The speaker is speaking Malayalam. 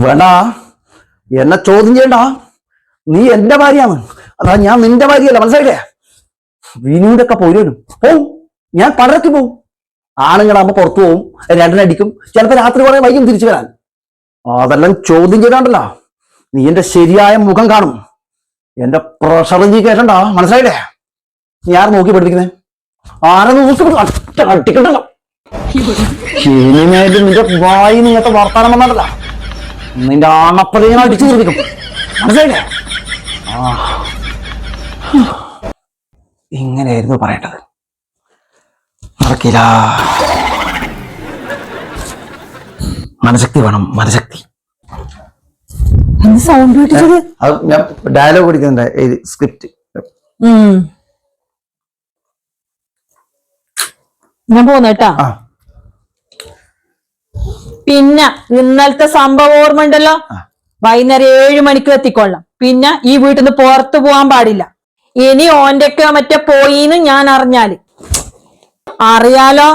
വേണ്ട, എന്നെ ചോദ്യം ചെയ്യണ്ട. നീ എന്റെ ഭാര്യയാണ്, അതാ ഞാൻ നിന്റെ ഭാര്യയല്ല, മനസ്സിലായില്ലേ? വിനൂടെ ഒക്കെ പോരും പോവും, ഞാൻ പടരക്ക് പോവും. ആണുങ്ങളാകുമ്പോ പുറത്തു പോവും, രണ്ടിനടിക്കും, ചിലപ്പോ രാത്രി കുറെ വൈകും തിരിച്ചു വരാൻ. അതെല്ലാം ചോദ്യം ചെയ്താണ്ടല്ല നീ എന്റെ ശരിയായ മുഖം കാണും. എന്റെ പ്രഷർ നീ കേട്ടണ്ട, മനസ്സിലായില്ലേ? ഞാൻ നോക്കി പഠിപ്പിക്കുന്നേ ആരെ നോക്കി അട്ടിക്കണ്ടല്ലോ. ഇനിമേലും നിന്റെ വായി നിങ്ങത്തെ വർത്താനം വന്നാണ്ടല്ല നിന്റെ ആണപ്പതി ഞാൻ അടിച്ചു തീർപ്പിക്കും, മനസ്സിലായില്ലേ? ഇങ്ങനെയായിരുന്നു പറയേണ്ടത്. നടക്കില്ല. മനഃശക്തി വേണം, മനഃശക്തി. അത് ഞാൻ ഡയലോഗ് പഠിക്കുന്നുണ്ട്, സ്ക്രിപ്റ്റ്. ഞാൻ പോന്നേട്ടാ. പിന്നെ ഇന്നലത്തെ സംഭവം ഓർമ്മ ഉണ്ടല്ലോ? വൈകുന്നേരം 7 മണിക്ക് എത്തിക്കൊള്ളാം. പിന്നെ ഈ വീട്ടിൽ നിന്ന് പുറത്തു പോകാൻ പാടില്ല. ഇനി ഓന്റെ ഒക്കെ മറ്റേ പോയിന്ന് ഞാൻ അറിഞ്ഞാല് അറിയാലോ.